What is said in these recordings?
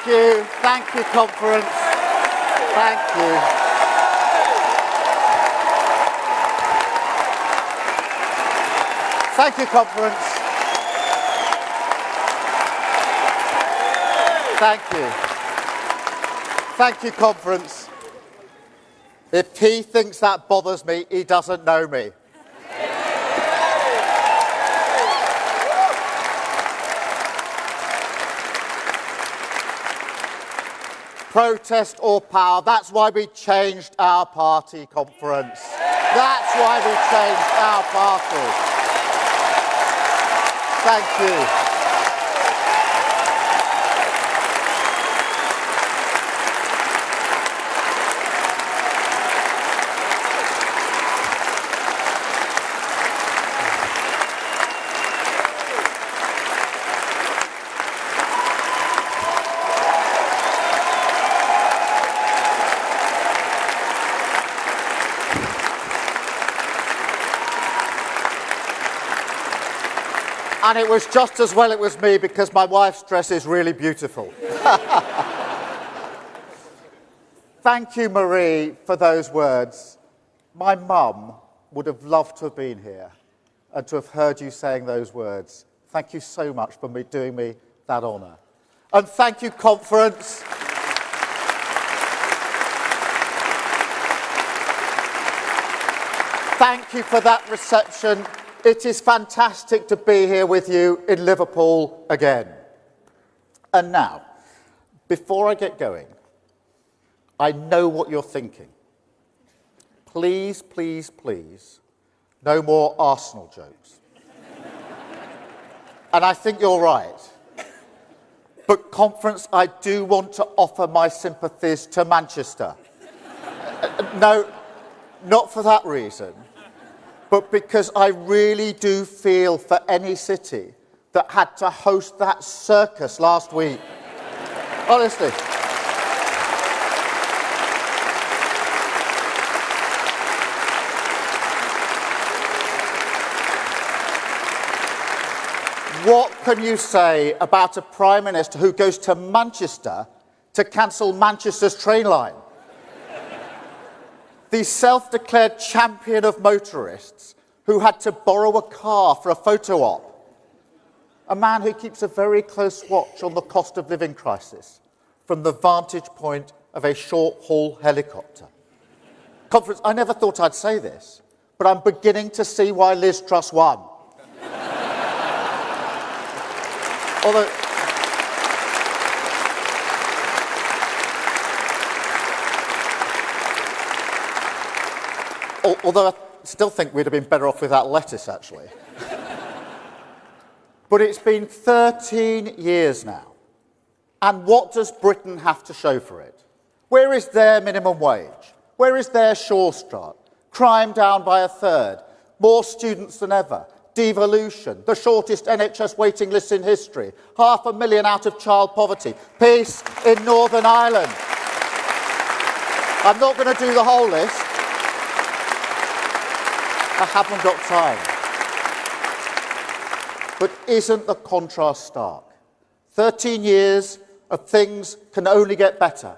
Thank you, conference. Thank you. Thank you, conference. Thank you. Thank you, conference. If he thinks that bothers me, he doesn't know me. Protest or power, that's why we changed our party, conference. That's why we changed our party. Thank you. And it was just as well it was me, because my wife's dress is really beautiful. Thank you, Marie, for those words. My mum would have loved to have been here and to have heard you saying those words. Thank you so much for doing me that honour. And thank you, conference. Thank you for that reception. It is fantastic to be here with you in Liverpool again. And now, before I get going, I know what you're thinking. Please, please, please, no more Arsenal jokes. And I think you're right. But, conference, I do want to offer my sympathies to Manchester. No, not for that reason. But because I really do feel for any city that had to host that circus last week. Honestly. What can you say about a Prime Minister who goes to Manchester to cancel Manchester's train line? The self-declared champion of motorists who had to borrow a car for a photo op. A man who keeps a very close watch on the cost of living crisis from the vantage point of a short-haul helicopter. Conference, I never thought I'd say this, but I'm beginning to see why Liz Truss won. Although I still think we'd have been better off without lettuce, actually. But it's been 13 years now. And what does Britain have to show for it? Where is their minimum wage? Where is their Sure Start? Crime down by a third, more students than ever, devolution, the shortest NHS waiting list in history, 500,000 out of child poverty, peace in Northern Ireland. I'm not going to do the whole list. I haven't got time. But isn't the contrast stark? 13 years of things can only get better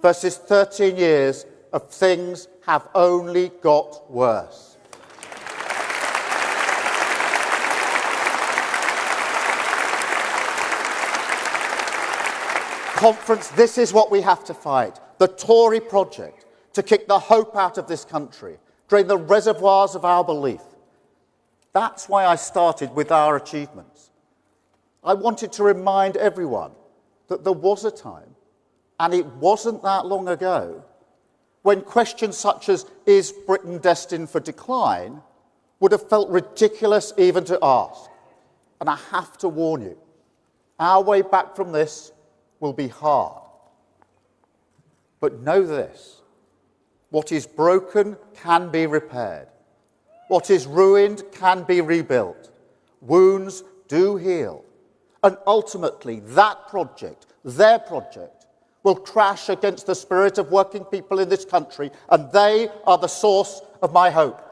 versus 13 years of things have only got worse. Conference, this is what we have to fight. The Tory project to kick the hope out of this country, drain the reservoirs of our belief. That's why I started with our achievements. I wanted to remind everyone that there was a time, and it wasn't that long ago, when questions such as, is Britain destined for decline, would have felt ridiculous even to ask. And I have to warn you, our way back from this will be hard. But know this, what is broken can be repaired. What is ruined can be rebuilt. Wounds do heal. And ultimately, that project, their project, will crash against the spirit of working people in this country, and they are the source of my hope.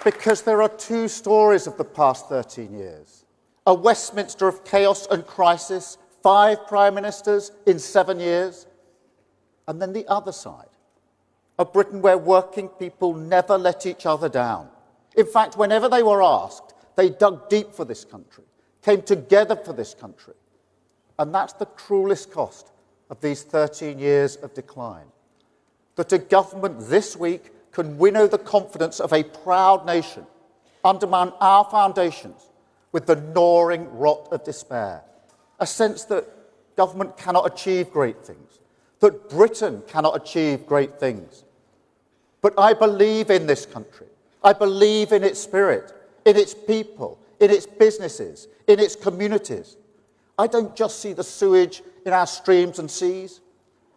Because there are two stories of the past 13 years. A Westminster of chaos and crisis, 5 prime ministers in 7 years. And then the other side, a Britain where working people never let each other down. In fact, whenever they were asked, they dug deep for this country, came together for this country. And that's the cruelest cost of these 13 years of decline. That a government this week can winnow the confidence of a proud nation, undermine our foundations with the gnawing rot of despair. A sense that government cannot achieve great things, that Britain cannot achieve great things. But I believe in this country. I believe in its spirit, in its people, in its businesses, in its communities. I don't just see the sewage in our streams and seas.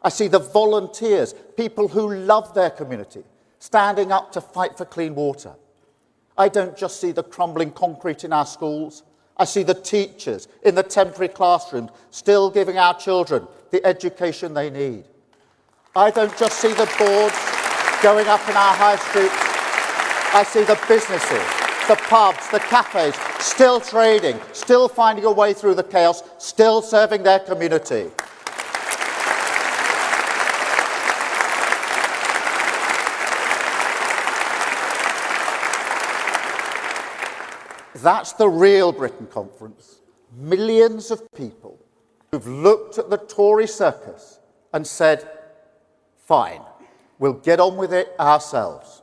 I see the volunteers, people who love their community, standing up to fight for clean water. I don't just see the crumbling concrete in our schools. I see the teachers in the temporary classrooms still giving our children the education they need. I don't just see the boards going up in our high streets. I see the businesses, the pubs, the cafes, still trading, still finding a way through the chaos, still serving their community. That's the real Britain Conference. Millions of people who've looked at the Tory circus and said, fine, we'll get on with it ourselves.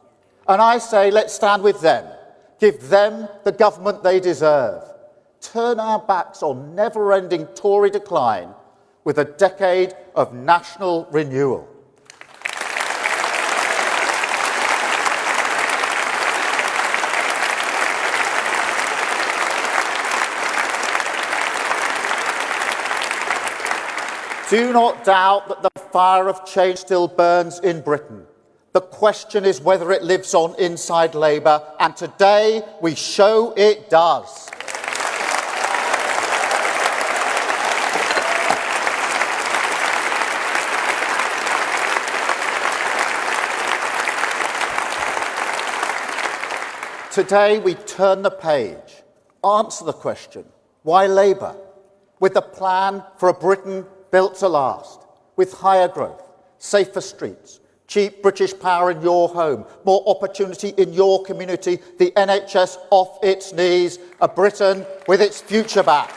And I say, let's stand with them. Give them the government they deserve. Turn our backs on never-ending Tory decline with a decade of national renewal. Do not doubt that the fire of change still burns in Britain. The question is whether it lives on inside Labour, and today we show it does. Today we turn the page, answer the question, why Labour? With a plan for a Britain built to last, with higher growth, safer streets, cheap British power in your home, more opportunity in your community, the NHS off its knees, a Britain with its future back.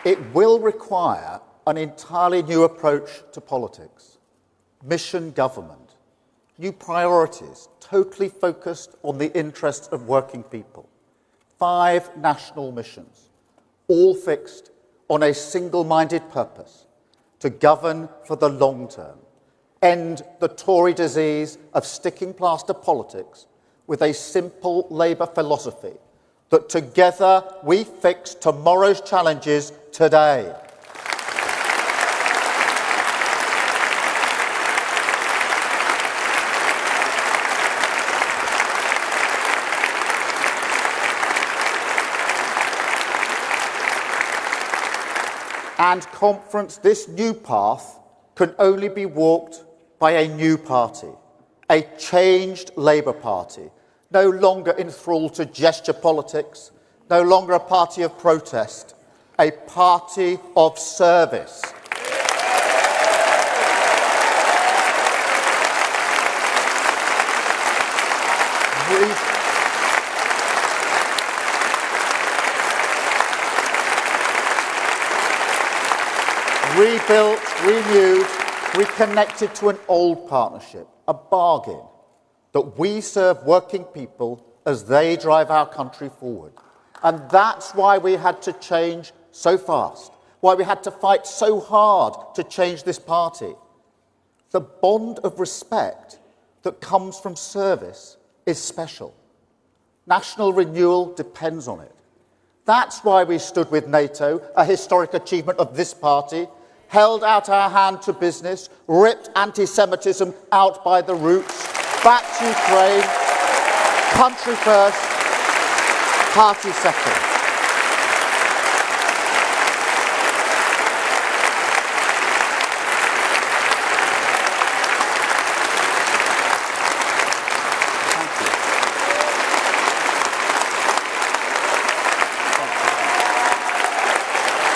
It will require an entirely new approach to politics, mission government, new priorities, totally focused on the interests of working people, 5 national missions, all fixed on a single-minded purpose, to govern for the long term, end the Tory disease of sticking plaster politics with a simple Labour philosophy that together we fix tomorrow's challenges today. And conference, this new path can only be walked by a new party, a changed Labour Party, no longer enthralled to gesture politics, no longer a party of protest, a party of service. Rebuilt, renewed, reconnected to an old partnership, a bargain, that we serve working people as they drive our country forward. And that's why we had to change so fast, why we had to fight so hard to change this party. The bond of respect that comes from service is special. National renewal depends on it. That's why we stood with NATO, a historic achievement of this party, held out our hand to business, ripped anti-Semitism out by the roots, backed Ukraine, country first, Party second.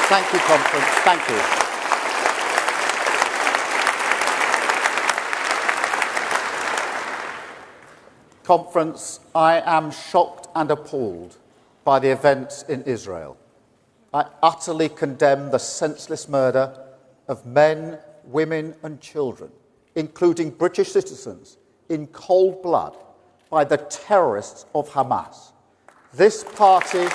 Thank you, conference. Thank you. Conference, I am shocked and appalled by the events in Israel. I utterly condemn the senseless murder of men, women and children, including British citizens, in cold blood by the terrorists of Hamas. This party...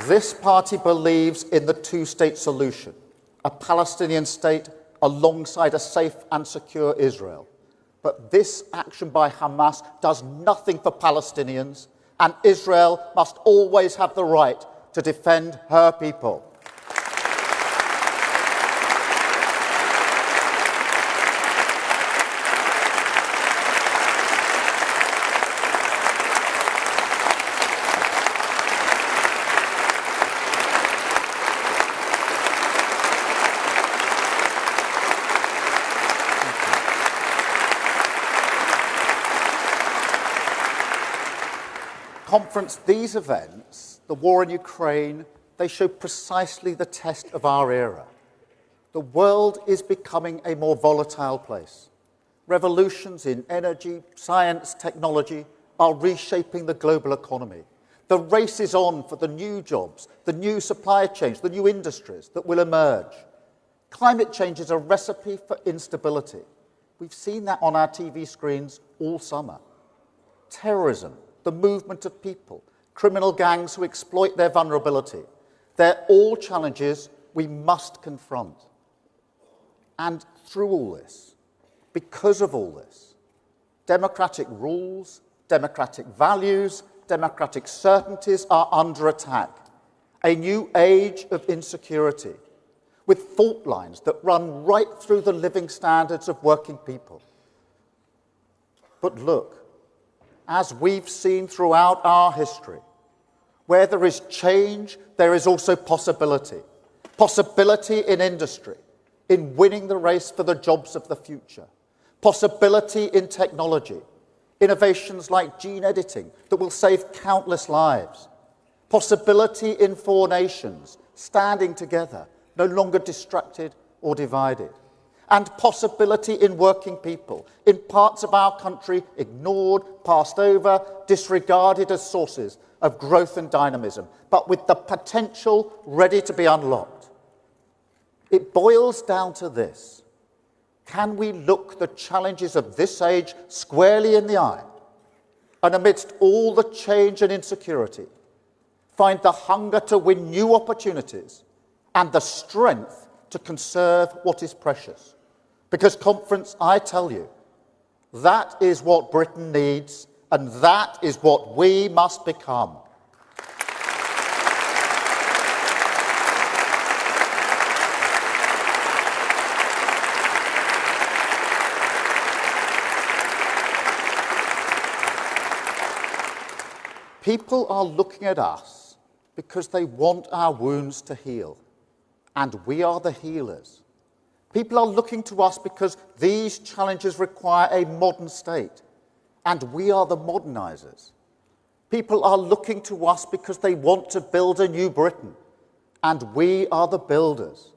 This party believes in the two-state solution, a Palestinian state alongside a safe and secure Israel. But this action by Hamas does nothing for Palestinians, and Israel must always have the right to defend her people. Conference, these events, the war in Ukraine, they show precisely the test of our era. The world is becoming a more volatile place. Revolutions in energy, science, technology are reshaping the global economy. The race is on for the new jobs, the new supply chains, the new industries that will emerge. Climate change is a recipe for instability. We've seen that on our TV screens all summer. Terrorism, the movement of people, criminal gangs who exploit their vulnerability. They're all challenges we must confront. And through all this, because of all this, democratic rules, democratic values, democratic certainties are under attack. A new age of insecurity, with fault lines that run right through the living standards of working people. But look, as we've seen throughout our history, where there is change, there is also possibility. Possibility in industry, in winning the race for the jobs of the future. Possibility in technology, innovations like gene editing that will save countless lives. Possibility in four nations, standing together, no longer distracted or divided. And possibility in working people, in parts of our country ignored, passed over, disregarded as sources of growth and dynamism, but with the potential ready to be unlocked. It boils down to this. Can we look the challenges of this age squarely in the eye, and amidst all the change and insecurity, find the hunger to win new opportunities and the strength to conserve what is precious? Because, conference, I tell you, that is what Britain needs, and that is what we must become. People are looking at us because they want our wounds to heal, and we are the healers. People are looking to us because these challenges require a modern state, and we are the modernizers. People are looking to us because they want to build a new Britain, and we are the builders.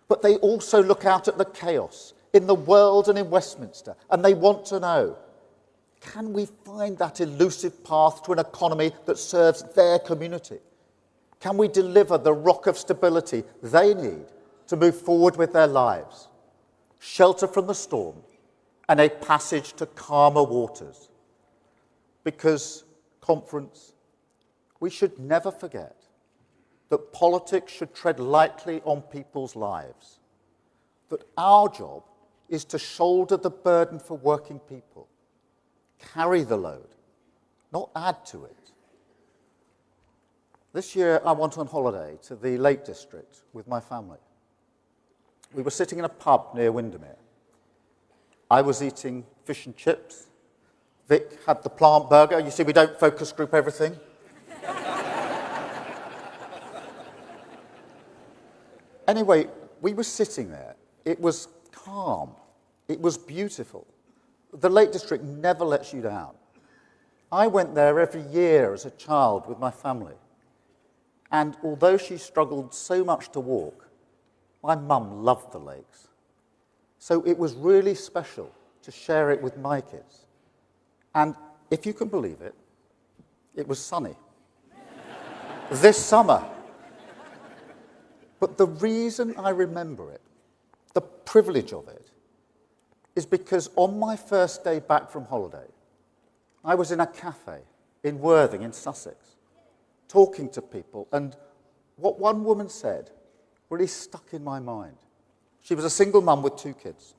But they also look out at the chaos in the world and in Westminster, and they want to know, can we find that elusive path to an economy that serves their community? Can we deliver the rock of stability they need to move forward with their lives, shelter from the storm, and a passage to calmer waters? Because, conference, we should never forget that politics should tread lightly on people's lives, that our job is to shoulder the burden for working people, carry the load, not add to it. This year I went on holiday to the Lake District with my family. We were sitting in a pub near Windermere. I was eating fish and chips. Vic had the plant burger. You see, we don't focus group everything. Anyway, we were sitting there. It was calm. It was beautiful. The Lake District never lets you down. I went there every year as a child with my family. And although she struggled so much to walk, my mum loved the lakes. So it was really special to share it with my kids. And if you can believe it, it was sunny. This summer. But the reason I remember it, the privilege of it, is because on my first day back from holiday, I was in a cafe in Worthing in Sussex, talking to people, and what one woman said really stuck in my mind. She was a single mum with 2 kids.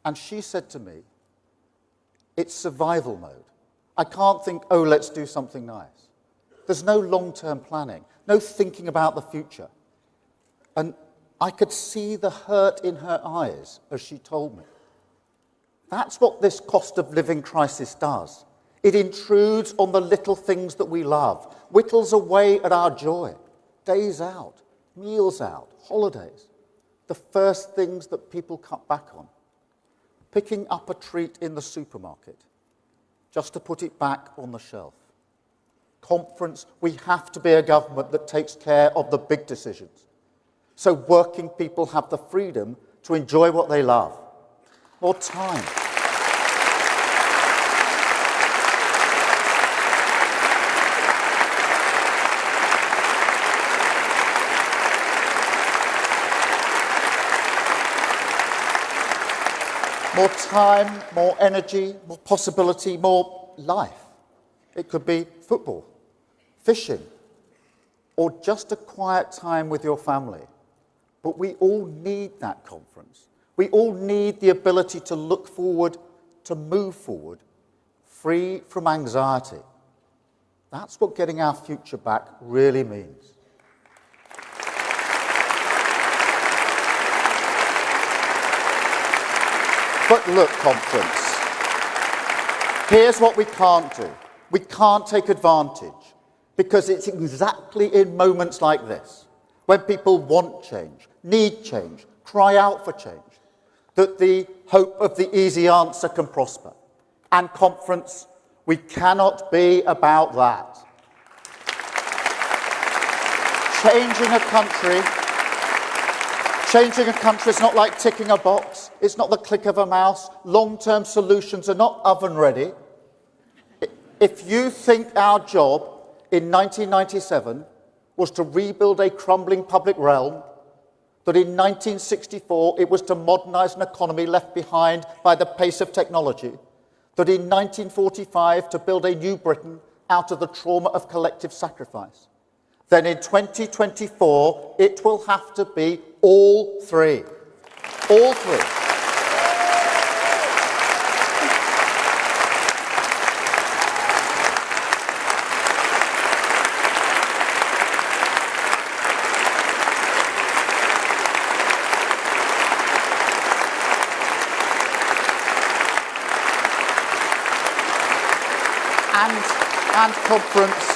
And she said to me, it's survival mode. I can't think, oh, let's do something nice. There's no long-term planning, no thinking about the future. And I could see the hurt in her eyes as she told me. That's what this cost of living crisis does. It intrudes on the little things that we love, whittles away at our joy, days out, meals out, holidays, the first things that people cut back on. Picking up a treat in the supermarket, just to put it back on the shelf. Conference, we have to be a government that takes care of the big decisions, so working people have the freedom to enjoy what they love. More time. More time, more energy, more possibility, more life. It could be football, fishing, or just a quiet time with your family. But we all need that conference. We all need the ability to look forward, to move forward, free from anxiety. That's what getting our future back really means. But look, conference, here's what we can't do. We can't take advantage, because it's exactly in moments like this, when people want change, need change, cry out for change, that the hope of the easy answer can prosper. And conference, we cannot be about that. Changing a country is not like ticking a box. It's not the click of a mouse. Long-term solutions are not oven-ready. If you think our job in 1997 was to rebuild a crumbling public realm, that in 1964 it was to modernise an economy left behind by the pace of technology, that in 1945 to build a new Britain out of the trauma of collective sacrifice, then in 2024 it will have to be all three. All three. And conference,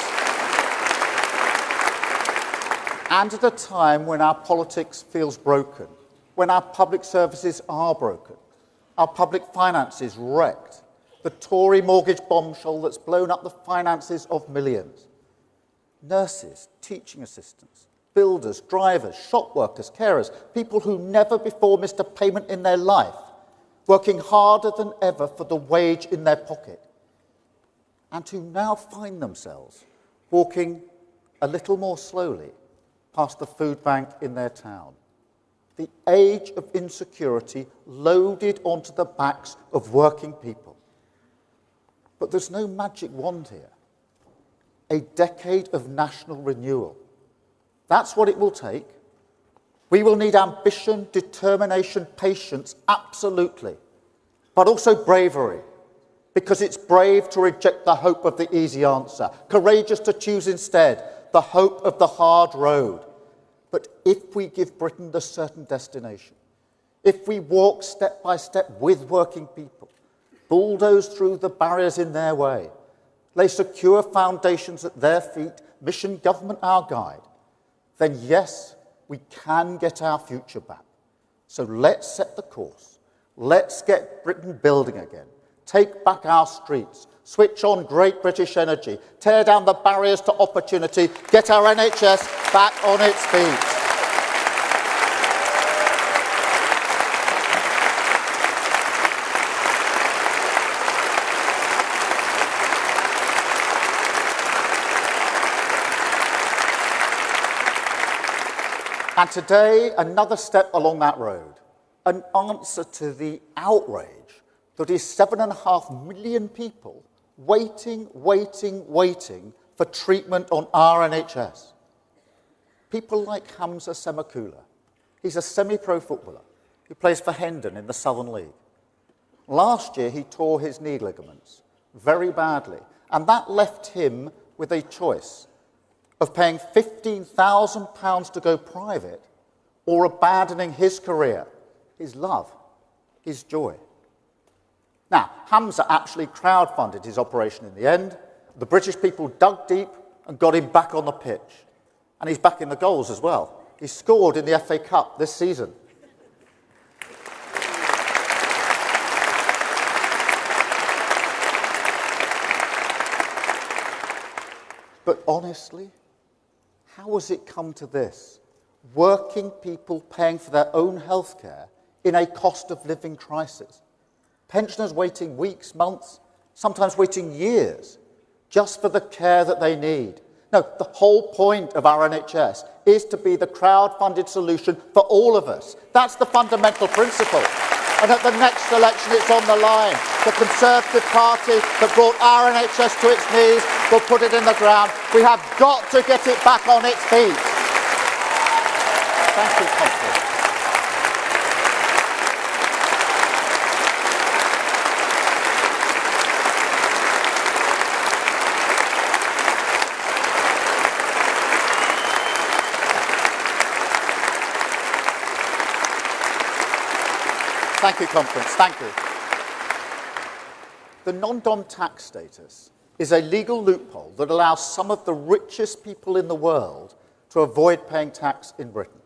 and at a time when our politics feels broken, when our public services are broken, our public finances wrecked, the Tory mortgage bombshell that's blown up the finances of millions. Nurses, teaching assistants, builders, drivers, shop workers, carers, people who never before missed a payment in their life, working harder than ever for the wage in their pocket, and who now find themselves walking a little more slowly past the food bank in their town. The age of insecurity loaded onto the backs of working people. But there's no magic wand here. A decade of national renewal. That's what it will take. We will need ambition, determination, patience, absolutely, but also bravery. Because it's brave to reject the hope of the easy answer, courageous to choose instead the hope of the hard road. But if we give Britain the certain destination, if we walk step by step with working people, bulldoze through the barriers in their way, lay secure foundations at their feet, mission government our guide, then yes, we can get our future back. So let's set the course. Let's get Britain building again. Take back our streets. Switch on great British energy. Tear down the barriers to opportunity. Get our NHS back on its feet. And today, another step along that road, an answer to the outrage that is 7.5 million people waiting for treatment on our NHS. People like Hamza Semakula. He's a semi-pro footballer who plays for Hendon in the Southern League. Last year, he tore his knee ligaments very badly, and that left him with a choice of paying £15,000 to go private or abandoning his career, his love, his joy. Now, Hamza actually crowdfunded his operation in the end. The British people dug deep and got him back on the pitch. And he's back in the goals as well. He scored in the FA Cup this season. But honestly, how has it come to this? Working people paying for their own healthcare in a cost of living crisis. Pensioners waiting weeks, months, sometimes waiting years, just for the care that they need. No, the whole point of our NHS is to be the crowd-funded solution for all of us. That's the fundamental principle. And at the next election, it's on the line. The Conservative Party that brought our NHS to its knees will put it in the ground. We have got to get it back on its feet. Thank you, Constance. Thank you, Conference. Thank you. The non-dom tax status is a legal loophole that allows some of the richest people in the world to avoid paying tax in Britain.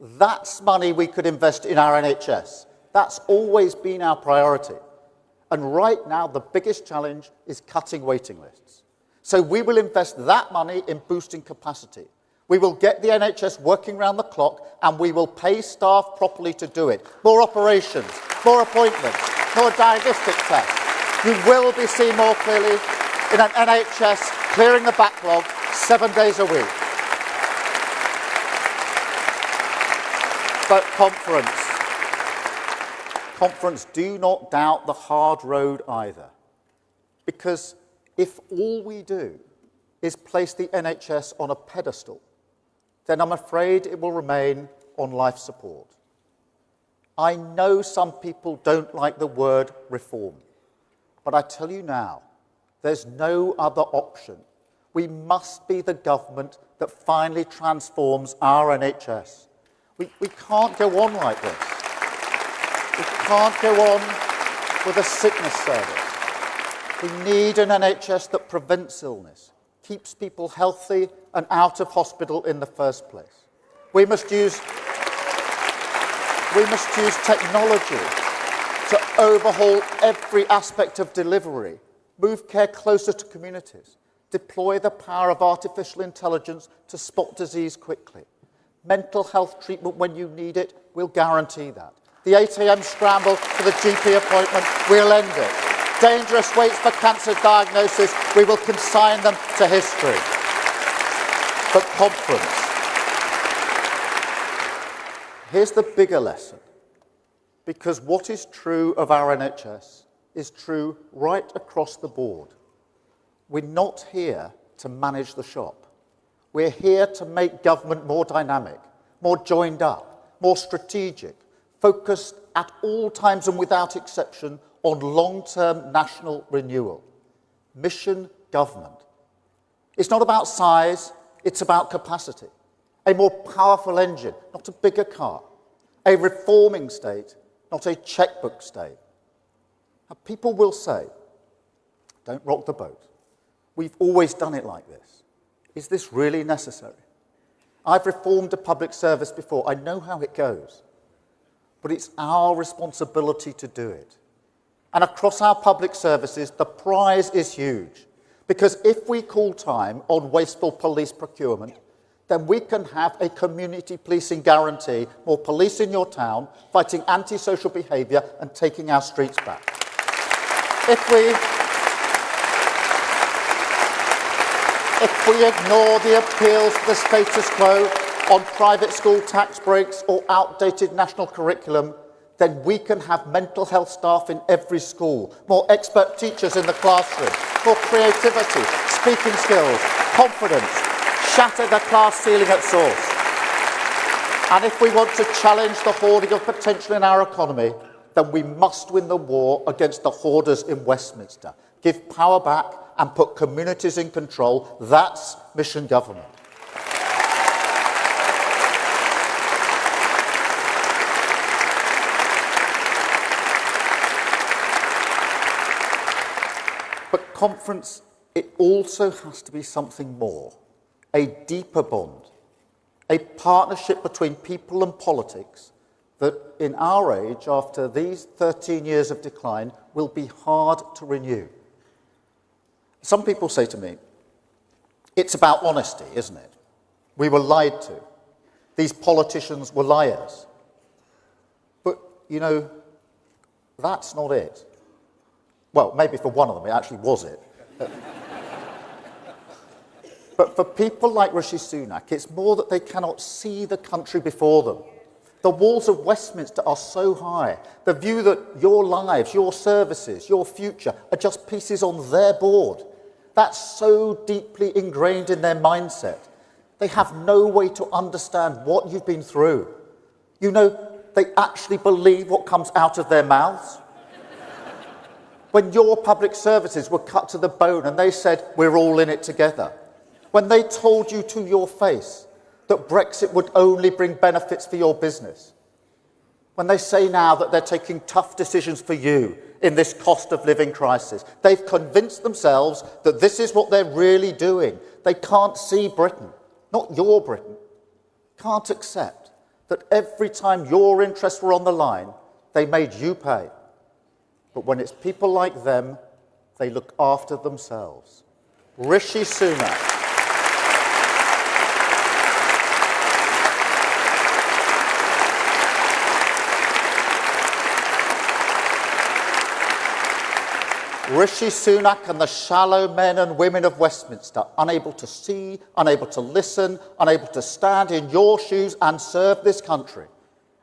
That's money we could invest in our NHS. That's always been our priority. And right now, the biggest challenge is cutting waiting lists. So we will invest that money in boosting capacity. We will get the NHS working round the clock, and we will pay staff properly to do it. More operations, more appointments, more diagnostic tests. You will be seen more clearly in an NHS clearing the backlog 7 days a week. But conference, do not doubt the hard road either. Because if all we do is place the NHS on a pedestal, then I'm afraid it will remain on life support. I know some people don't like the word reform, but I tell you now, there's no other option. We must be the government that finally transforms our NHS. We can't go on like this. We can't go on with a sickness service. We need an NHS that prevents illness, keeps people healthy and out of hospital in the first place. We must use technology to overhaul every aspect of delivery, move care closer to communities, deploy the power of artificial intelligence to spot disease quickly. Mental health treatment when you need it, we'll guarantee that. The 8 a.m. scramble for the GP appointment, we'll end it. Dangerous waits for cancer diagnosis, we will consign them to history. But conference, here's the bigger lesson. Because what is true of our NHS is true right across the board. We're not here to manage the shop. We're here to make government more dynamic, more joined up, more strategic, focused at all times and without exception on long-term national renewal. Mission government. It's not about size, it's about capacity. a more powerful engine, not a bigger car, a reforming state, not a checkbook state. Now, people will say, don't rock the boat. We've always done it like this. Is this really necessary? I've reformed a public service before. I know how it goes. But it's our responsibility to do it. And across our public services, the prize is huge. Because if we call time on wasteful police procurement, then we can have a community policing guarantee, more police in your town, fighting antisocial behaviour and taking our streets back. If we ignore the appeals for the status quo on private school tax breaks or outdated national curriculum, then we can have mental health staff in every school, more expert teachers in the classroom, more creativity, speaking skills, confidence, shatter the class ceiling at source. And if we want to challenge the hoarding of potential in our economy, then we must win the war against the hoarders in Westminster. Give power back and put communities in control. That's mission government. But conference, it also has to be something more, a deeper bond, a partnership between people and politics that in our age, after these 13 years of decline, will be hard to renew. Some people say to me, it's about honesty, isn't it? We were lied to. These politicians were liars. But, you know, that's not it. Well, maybe for one of them, it actually was it. But for people like Rishi Sunak, it's more that they cannot see the country before them. The walls of Westminster are so high. The view that your lives, your services, your future are just pieces on their board. That's so deeply ingrained in their mindset. They have no way to understand what you've been through. You know, they actually believe what comes out of their mouths. When your public services were cut to the bone and they said, we're all in it together. When they told you to your face that Brexit would only bring benefits for your business. When they say now that they're taking tough decisions for you in this cost of living crisis, they've convinced themselves that this is what they're really doing. They can't see Britain, not your Britain, can't accept that every time your interests were on the line, they made you pay. But when it's people like them, they look after themselves. Rishi Sunak. Rishi Sunak and the shallow men and women of Westminster, unable to see, unable to listen, unable to stand in your shoes and serve this country.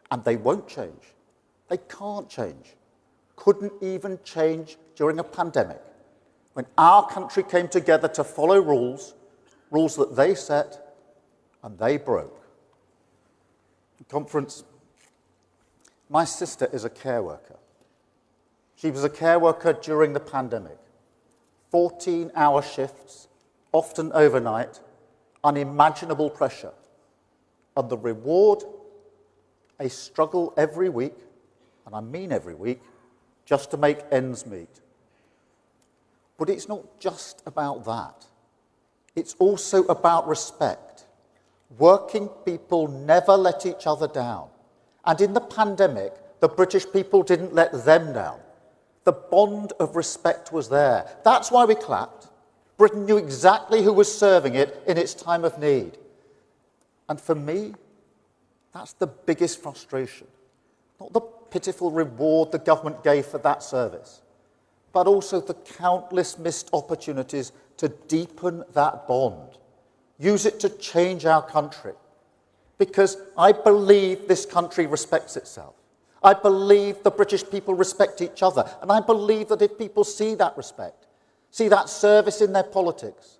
And they won't change. They can't change. Couldn't even change during a pandemic, when our country came together to follow rules that they set and they broke. Conference, my sister is a care worker. She was a care worker during the pandemic. 14-hour shifts, often overnight, unimaginable pressure. And the reward, a struggle every week, and I mean every week, just to make ends meet. But it's not just about that. It's also about respect. Working people never let each other down. And in the pandemic, the British people didn't let them down. The bond of respect was there. That's why we clapped. Britain knew exactly who was serving it in its time of need. And for me, that's the biggest frustration. Not the pitiful reward the government gave for that service, but also the countless missed opportunities to deepen that bond. Use it to change our country. Because I believe this country respects itself. I believe the British people respect each other. And I believe that if people see that respect, see that service in their politics,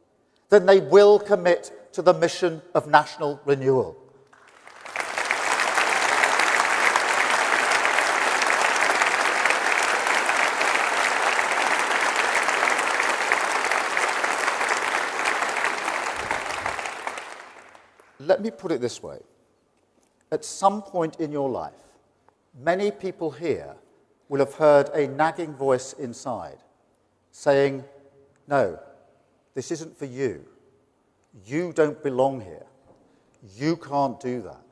then they will commit to the mission of national renewal. Let me put it this way. At some point in your life, many people here will have heard a nagging voice inside saying, no, this isn't for you. You don't belong here. You can't do that.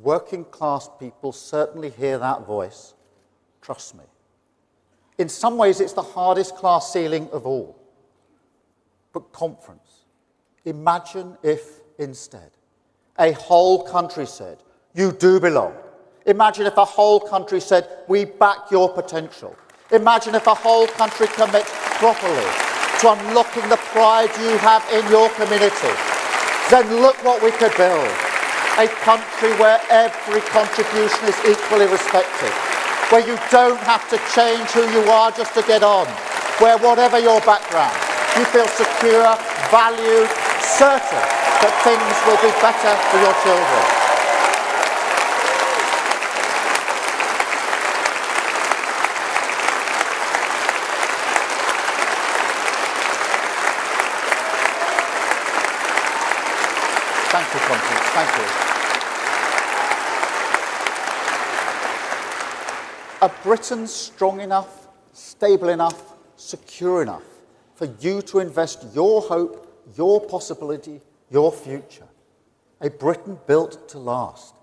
Working class people certainly hear that voice. Trust me. In some ways, it's the hardest class ceiling of all. But conference. Imagine if instead a whole country said, you do belong. Imagine if a whole country said, we back your potential. Imagine if a whole country commits properly to unlocking the pride you have in your community. Then look what we could build. A country where every contribution is equally respected. Where you don't have to change who you are just to get on. Where whatever your background, you feel secure, valued, certain that things will be better for your children. Thank you, Constance. Thank you. A Britain strong enough, stable enough, secure enough for you to invest your hope, your possibility, your future. A Britain built to last,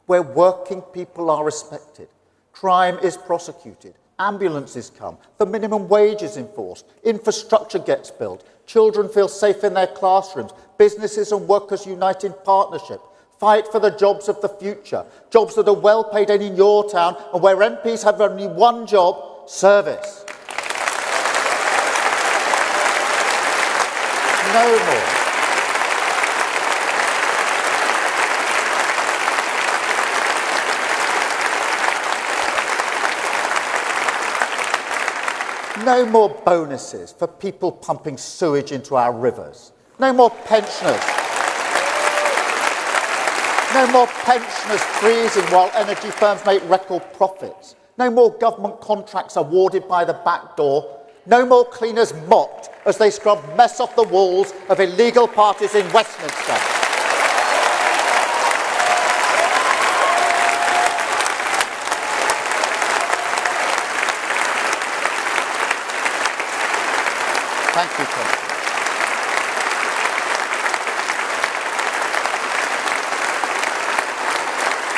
where working people are respected, crime is prosecuted, ambulances come, the minimum wage is enforced, infrastructure gets built, children feel safe in their classrooms, businesses and workers unite in partnership, fight for the jobs of the future, jobs that are well paid and in your town and where MPs have only one job, service. No more. No more bonuses for people pumping sewage into our rivers. No more pensioners. No more pensioners freezing while energy firms make record profits. No more government contracts awarded by the back door. No more cleaners mocked as they scrub mess off the walls of illegal parties in Westminster. Thank you, Tom.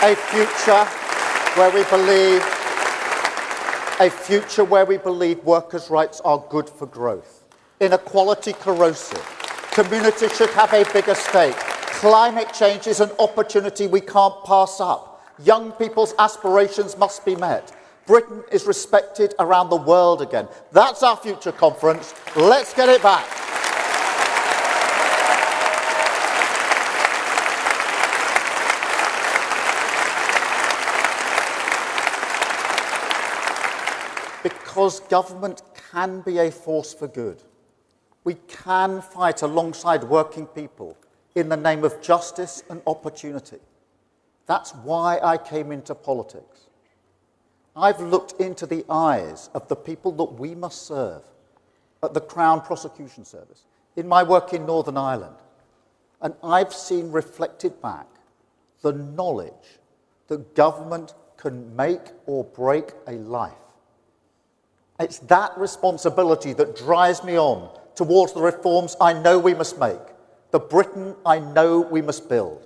A future where we believe workers' rights are good for growth. Inequality corrosive. Communities should have a bigger stake. Climate change is an opportunity we can't pass up. Young people's aspirations must be met. Britain is respected around the world again. That's our future conference. Let's get it back. Because government can be a force for good. We can fight alongside working people in the name of justice and opportunity. That's why I came into politics. I've looked into the eyes of the people that we must serve at the Crown Prosecution Service in my work in Northern Ireland, and I've seen reflected back the knowledge that government can make or break a life. It's that responsibility that drives me on towards the reforms I know we must make, the Britain I know we must build.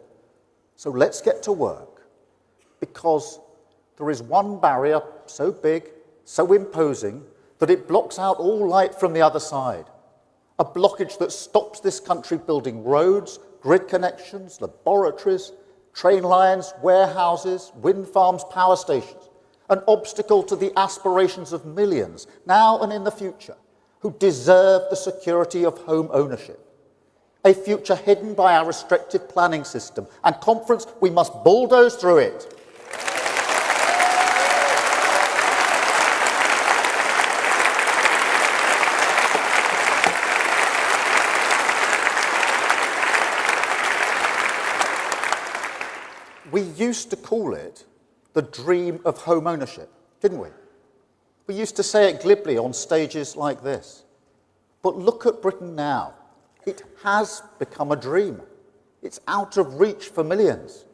So let's get to work, because there is one barrier so big, so imposing, that it blocks out all light from the other side. A blockage that stops this country building roads, grid connections, laboratories, train lines, warehouses, wind farms, power stations. An obstacle to the aspirations of millions, now and in the future, who deserve the security of home ownership. A future hidden by our restrictive planning system. And conference, we must bulldoze through it. We used to call it the dream of home ownership, didn't we? We used to say it glibly on stages like this. But look at Britain now. It has become a dream. It's out of reach for millions.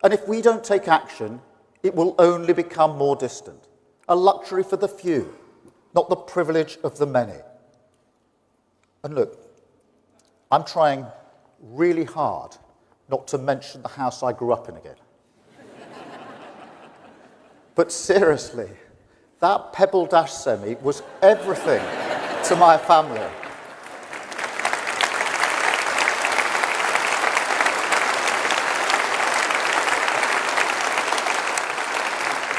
And if we don't take action, it will only become more distant. A luxury for the few, not the privilege of the many. And look, I'm trying really hard not to mention the house I grew up in again. But seriously, that Pebble Dash semi was everything to my family.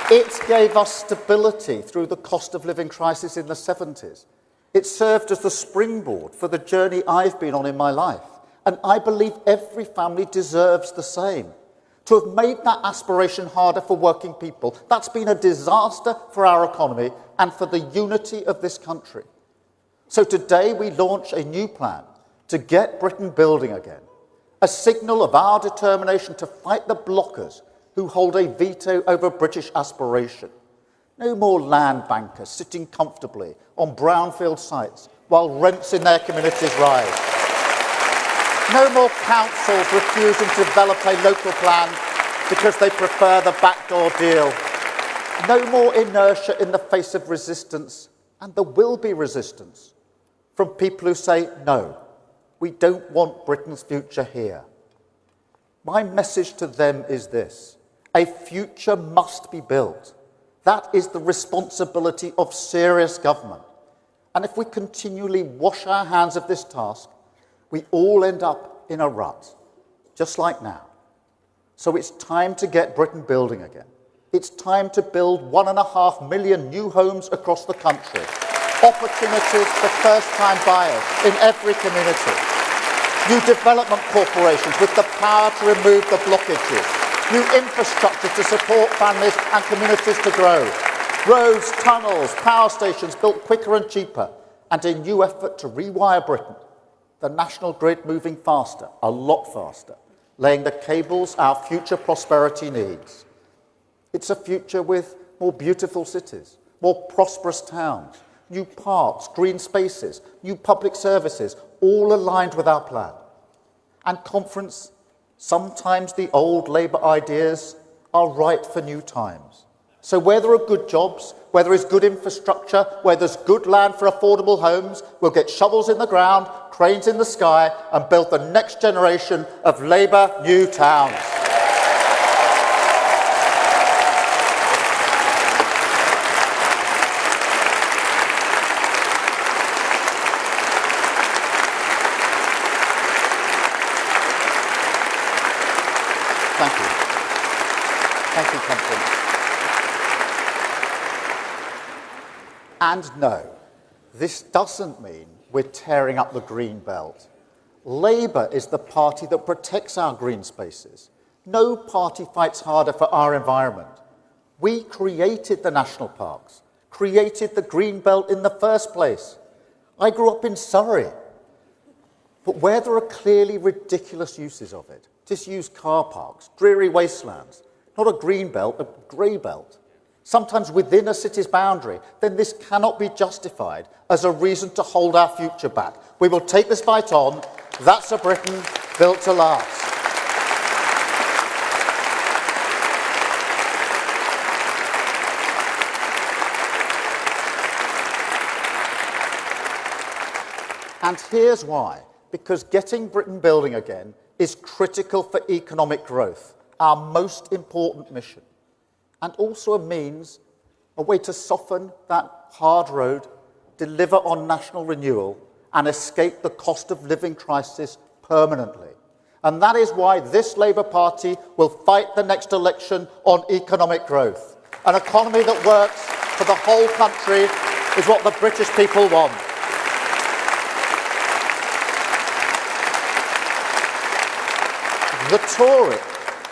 It gave us stability through the cost of living crisis in the 70s. It served as the springboard for the journey I've been on in my life. And I believe every family deserves the same. To have made that aspiration harder for working people, that's been a disaster for our economy and for the unity of this country. So today we launch a new plan to get Britain building again, a signal of our determination to fight the blockers who hold a veto over British aspiration. No more land bankers sitting comfortably on brownfield sites while rents in their communities rise. No more councils refusing to develop a local plan because they prefer the backdoor deal. No more inertia in the face of resistance, and there will be resistance from people who say, no, we don't want Britain's future here. My message to them is this: a future must be built. That is the responsibility of serious government. And if we continually wash our hands of this task, we all end up in a rut, just like now. So it's time to get Britain building again. It's time to build 1.5 million new homes across the country. Opportunities for first-time buyers in every community. New development corporations with the power to remove the blockages. New infrastructure to support families and communities to grow. Roads, tunnels, power stations built quicker and cheaper. And a new effort to rewire Britain. The national grid moving faster, a lot faster, laying the cables our future prosperity needs. It's a future with more beautiful cities, more prosperous towns, new parks, green spaces, new public services, all aligned with our plan. And conference, sometimes the old Labour ideas are right for new times. So where there are good jobs, where there is good infrastructure, where there's good land for affordable homes, we'll get shovels in the ground, cranes in the sky, and build the next generation of Labour new towns. Thank you. Thank you, Conference. And no, this doesn't mean we're tearing up the green belt. Labour is the party that protects our green spaces. No party fights harder for our environment. We created the national parks, created the green belt in the first place. I grew up in Surrey. But where there are clearly ridiculous uses of it, disused car parks, dreary wastelands, not a green belt, a grey belt, sometimes within a city's boundary, then this cannot be justified as a reason to hold our future back. We will take this fight on. That's a Britain built to last. And here's why. Because getting Britain building again is critical for economic growth, our most important mission. And also a means, a way to soften that hard road, deliver on national renewal, and escape the cost of living crisis permanently. And that is why this Labour Party will fight the next election on economic growth. An economy that works for the whole country is what the British people want.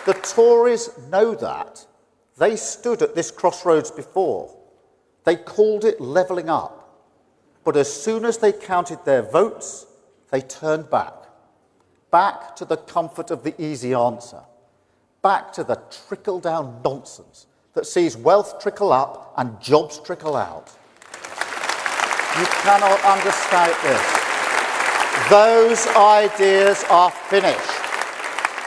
The Tories know that. They stood at this crossroads before. They called it levelling up. But as soon as they counted their votes, they turned back. Back to the comfort of the easy answer. Back to the trickle-down nonsense that sees wealth trickle up and jobs trickle out. You cannot understate this. Those ideas are finished.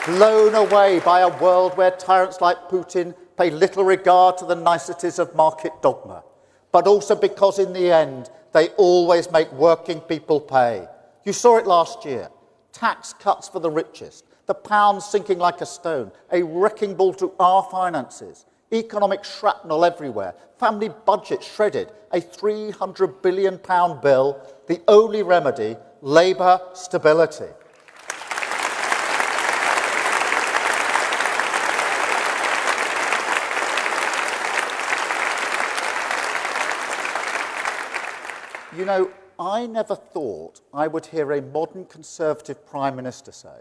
blown away by a world where tyrants like Putin pay little regard to the niceties of market dogma, but also because in the end they always make working people pay. You saw it last year. Tax cuts for the richest, the pound sinking like a stone, a wrecking ball to our finances, economic shrapnel everywhere, family budget shredded, a £300 billion bill, the only remedy, Labour stability. You know, I never thought I would hear a modern Conservative Prime Minister say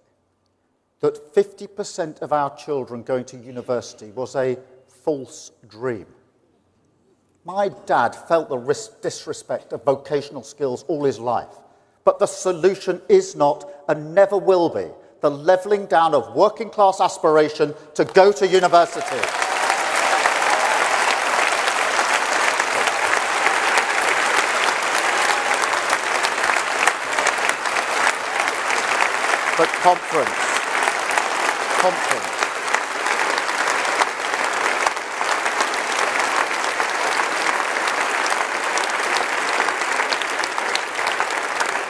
that 50% of our children going to university was a false dream. My dad felt the disrespect of vocational skills all his life, but the solution is not and never will be the levelling down of working class aspiration to go to university. But conference.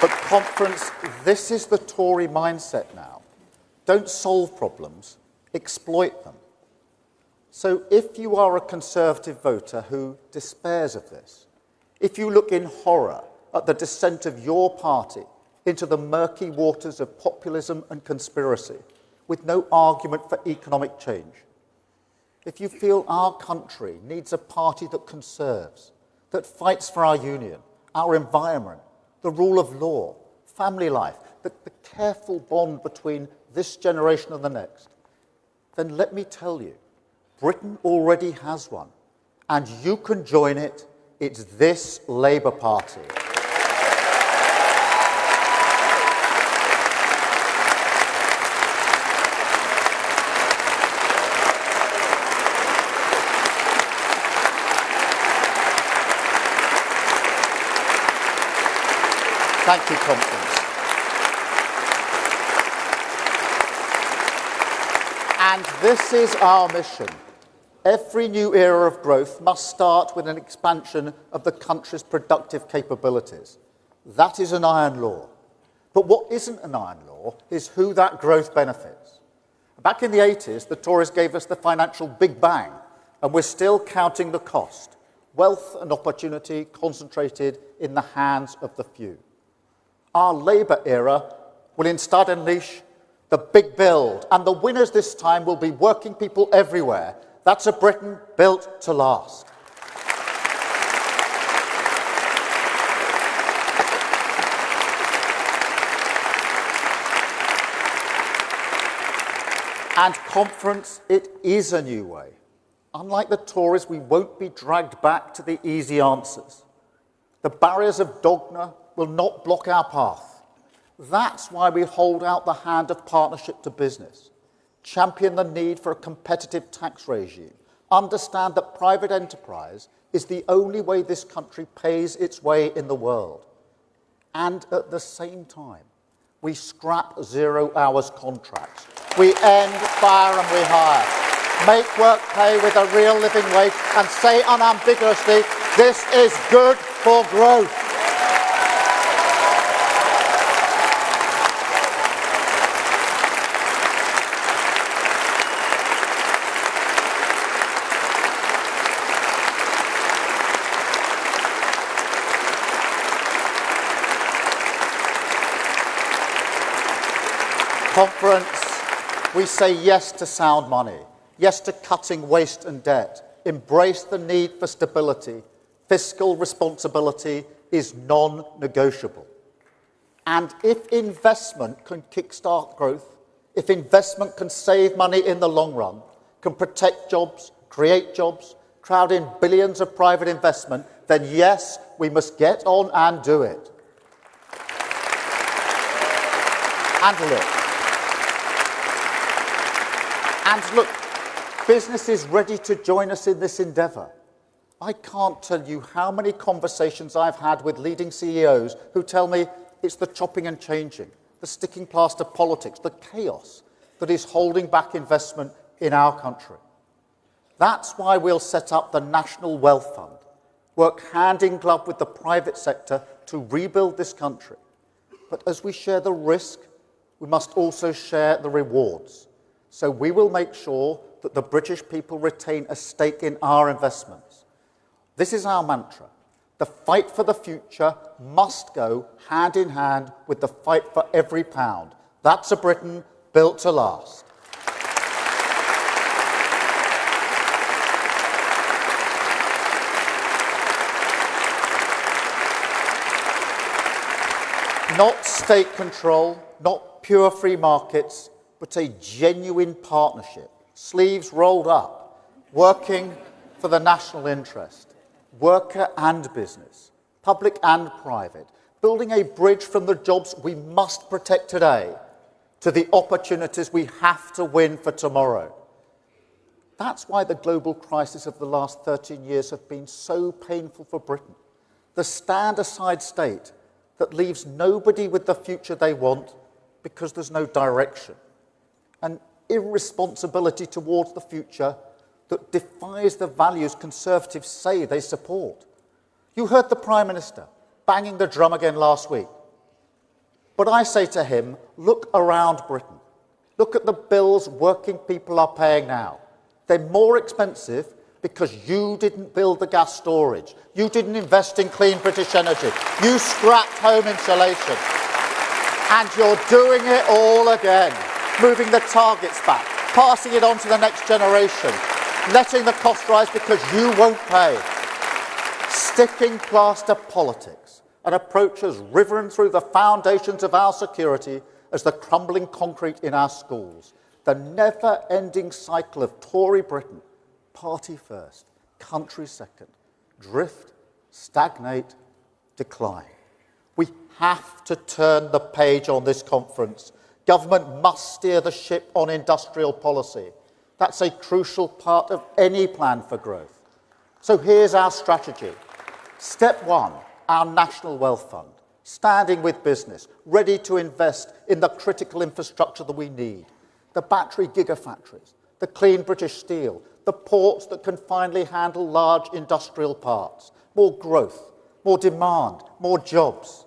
But conference, this is the Tory mindset now. Don't solve problems, exploit them. So if you are a Conservative voter who despairs of this, if you look in horror at the descent of your party into the murky waters of populism and conspiracy, with no argument for economic change. If you feel our country needs a party that conserves, that fights for our union, our environment, the rule of law, family life, the careful bond between this generation and the next, then let me tell you, Britain already has one, and you can join it. It's this Labour Party. Thank you, Conference. And this is our mission. Every new era of growth must start with an expansion of the country's productive capabilities. That is an iron law. But what isn't an iron law is who that growth benefits. Back in the 80s, the Tories gave us the financial Big Bang, and we're still counting the cost. Wealth and opportunity concentrated in the hands of the few. Our Labour era will instead unleash the big build, and the winners this time will be working people everywhere. That's a Britain built to last. And conference, it is a new way. Unlike the Tories, we won't be dragged back to the easy answers. The barriers of dogma will not block our path. That's why we hold out the hand of partnership to business, champion the need for a competitive tax regime, understand that private enterprise is the only way this country pays its way in the world. And at the same time, we scrap 0 hours contracts. We end fire and we hire. Make work pay with a real living wage and say unambiguously, this is good for growth. Conference, we say yes to sound money, yes to cutting waste and debt, embrace the need for stability. Fiscal responsibility is non-negotiable. And if investment can kickstart growth, if investment can save money in the long run, can protect jobs, create jobs, crowd in billions of private investment, then yes, we must get on and do it. And look, business is ready to join us in this endeavour. I can't tell you how many conversations I've had with leading CEOs who tell me it's the chopping and changing, the sticking plaster politics, the chaos, that is holding back investment in our country. That's why we'll set up the National Wealth Fund, work hand in glove with the private sector to rebuild this country. But as we share the risk, we must also share the rewards. So we will make sure that the British people retain a stake in our investments. This is our mantra. The fight for the future must go hand in hand with the fight for every pound. That's a Britain built to last. Not state control, not pure free markets, but a genuine partnership, sleeves rolled up, working for the national interest, worker and business, public and private, building a bridge from the jobs we must protect today to the opportunities we have to win for tomorrow. That's why the global crisis of the last 13 years have been so painful for Britain. The stand-aside state that leaves nobody with the future they want because there's no direction. An irresponsibility towards the future that defies the values Conservatives say they support. You heard the Prime Minister banging the drum again last week. But I say to him, look around Britain. Look at the bills working people are paying now. They're more expensive because you didn't build the gas storage. You didn't invest in clean British energy. You scrapped home insulation. And you're doing it all again, moving the targets back, passing it on to the next generation, letting the cost rise because you won't pay. Sticking plaster politics, an approach as riven through the foundations of our security as the crumbling concrete in our schools. The never-ending cycle of Tory Britain, party first, country second, drift, stagnate, decline. We have to turn the page on this conference. Government must steer the ship on industrial policy. That's a crucial part of any plan for growth. So here's our strategy. Step one, our National Wealth Fund, standing with business, ready to invest in the critical infrastructure that we need, the battery gigafactories, the clean British steel, the ports that can finally handle large industrial parts, more growth, more demand, more jobs.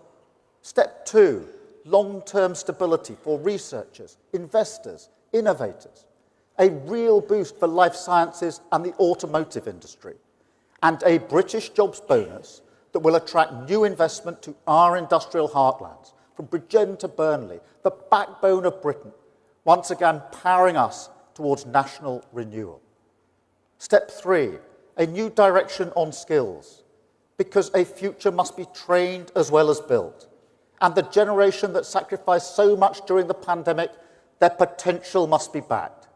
Step two, long-term stability for researchers, investors, innovators, a real boost for life sciences and the automotive industry, and a British jobs bonus that will attract new investment to our industrial heartlands, from Bridgend to Burnley, the backbone of Britain, once again powering us towards national renewal. Step three, a new direction on skills, because a future must be trained as well as built. And the generation that sacrificed so much during the pandemic, their potential must be backed.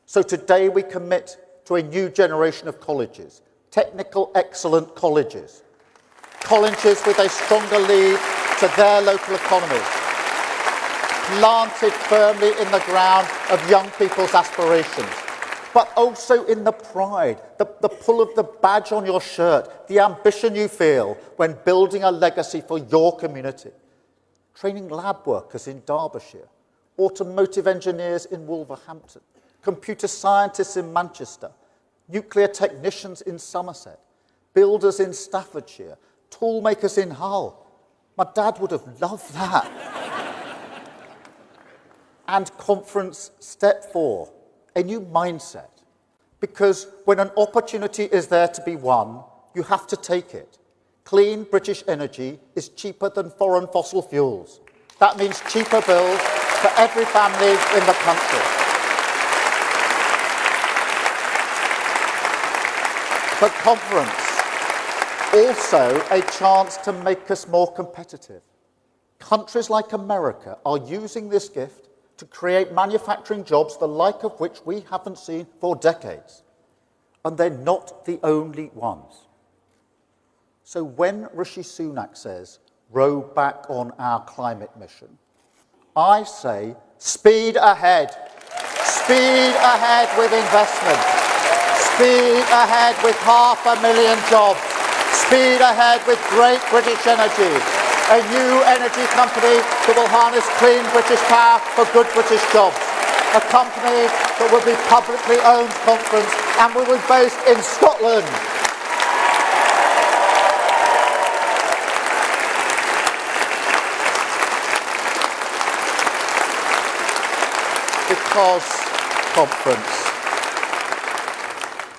So today we commit to a new generation of colleges, technical excellent colleges, colleges with a stronger lead to their local economies, planted firmly in the ground of young people's aspirations, but also in the pride, the pull of the badge on your shirt, the ambition you feel when building a legacy for your community. Training lab workers in Derbyshire, automotive engineers in Wolverhampton, computer scientists in Manchester, nuclear technicians in Somerset, builders in Staffordshire, tool makers in Hull. My dad would have loved that. And conference step four, a new mindset. Because when an opportunity is there to be won, you have to take it. Clean British energy is cheaper than foreign fossil fuels. That means cheaper bills for every family in the country. But conference, also a chance to make us more competitive. Countries like America are using this gift to create manufacturing jobs the like of which we haven't seen for decades. And they're not the only ones. So when Rishi Sunak says, row back on our climate mission, I say, speed ahead. Speed ahead with investment. Speed ahead with 500,000 jobs. Speed ahead with great British energy. A new energy company that will harness clean British power for good British jobs. a company that will be publicly owned conference and will be based in Scotland. Because conference,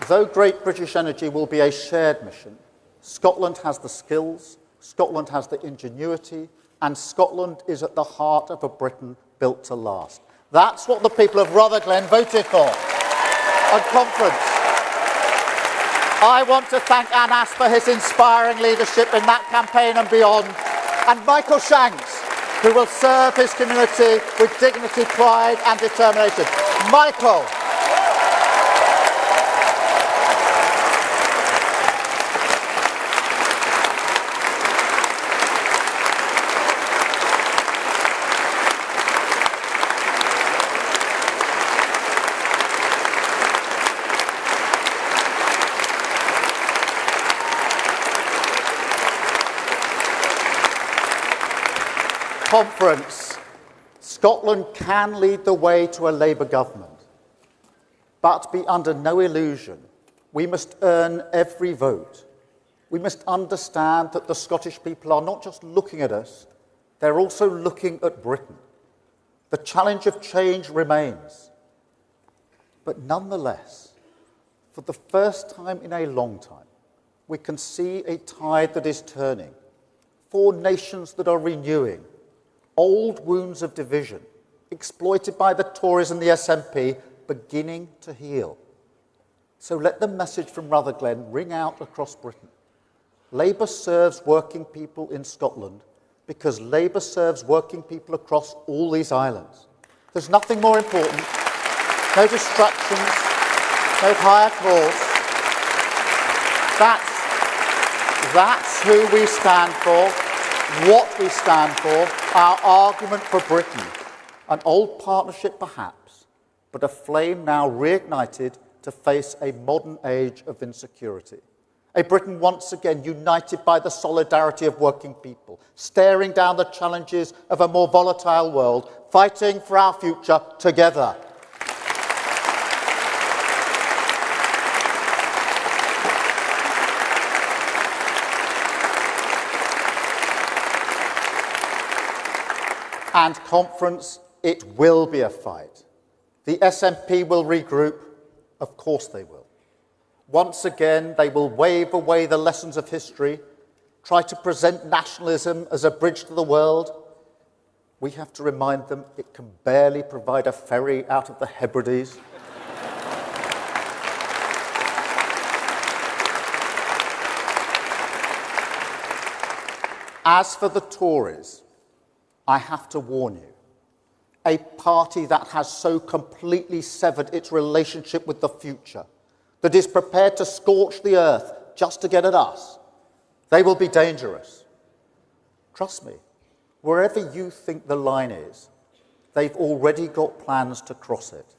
though Great British Energy will be a shared mission, Scotland has the skills, Scotland has the ingenuity, and Scotland is at the heart of a Britain built to last. That's what the people of Rutherglen voted for on conference. I want to thank Anas for his inspiring leadership in that campaign and beyond, and Michael Shanks, who will serve his community with dignity, pride and determination. Michael. Conference. Scotland can lead the way to a Labour government, but be under no illusion. We must earn every vote. We must understand that the Scottish people are not just looking at us, they're also looking at Britain. The challenge of change remains. But nonetheless, for the first time in a long time, we can see a tide that is turning. 4 nations that are renewing. Old wounds of division, exploited by the Tories and the SNP, beginning to heal. So let the message from Rutherglen ring out across Britain. Labour serves working people in Scotland because Labour serves working people across all these islands. There's nothing more important, no distractions, no higher cause. That's who we stand for. What we stand for, our argument for Britain. An old partnership perhaps, but a flame now reignited to face a modern age of insecurity. A Britain once again united by the solidarity of working people, staring down the challenges of a more volatile world, fighting for our future together. And conference, it will be a fight. The SNP will regroup. Of course they will. Once again, they will wave away the lessons of history, try to present nationalism as a bridge to the world. We have to remind them it can barely provide a ferry out of the Hebrides. As for the Tories, I have to warn you, a party that has so completely severed its relationship with the future, that is prepared to scorch the earth just to get at us, they will be dangerous. Trust me, wherever you think the line is, they've already got plans to cross it.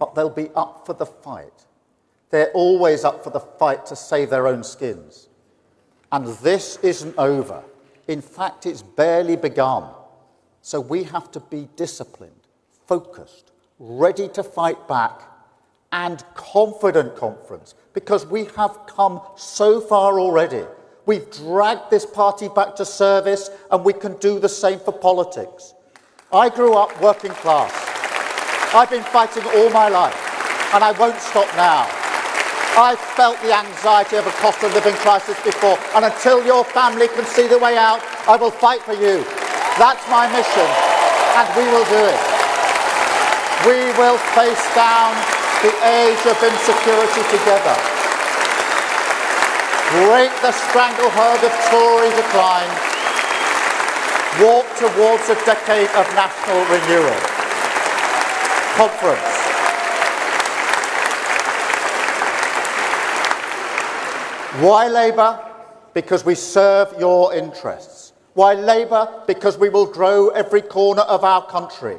But they'll be up for the fight. They're always up for the fight to save their own skins. And this isn't over. In fact, it's barely begun. So we have to be disciplined, focused, ready to fight back, and confident, conference, because we have come so far already. We've dragged this party back to service, and we can do the same for politics. I grew up working class. I've been fighting all my life, and I won't stop now. I've felt the anxiety of a cost of living crisis before, and until your family can see the way out, I will fight for you. That's my mission, and we will do it. We will face down the age of insecurity together. Break the stranglehold of Tory decline. Walk towards a decade of national renewal. Conference. Why Labour? Because we serve your interests. Why Labour? Because we will grow every corner of our country.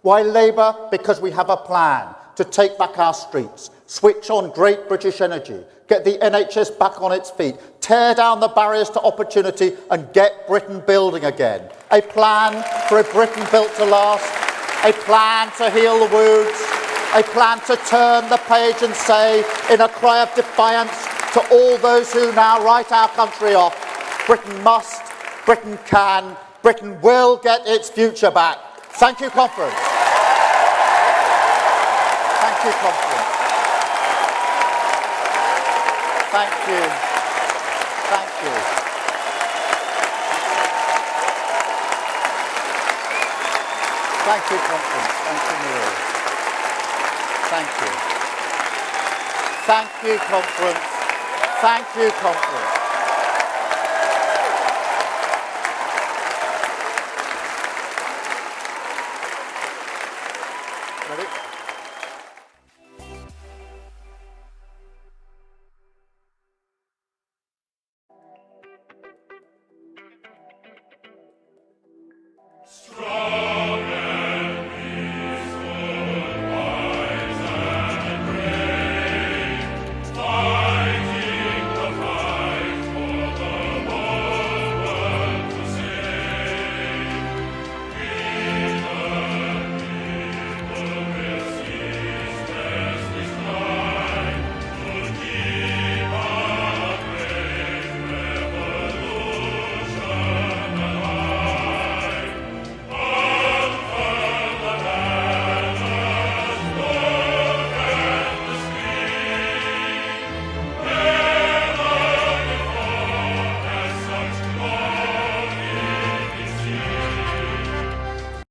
Why Labour? Because we have a plan to take back our streets, switch on Great British Energy, get the NHS back on its feet, tear down the barriers to opportunity and get Britain building again. A plan for a Britain built to last, a plan to heal the wounds, a plan to turn the page and say, in a cry of defiance to all those who now write our country off, Britain must, Britain can, Britain will get its future back. Thank you, conference. Thank you, conference. Thank you. Thank you. Thank you, conference. Thank you, Neil. Thank you. Thank you, conference. Thank you, conference.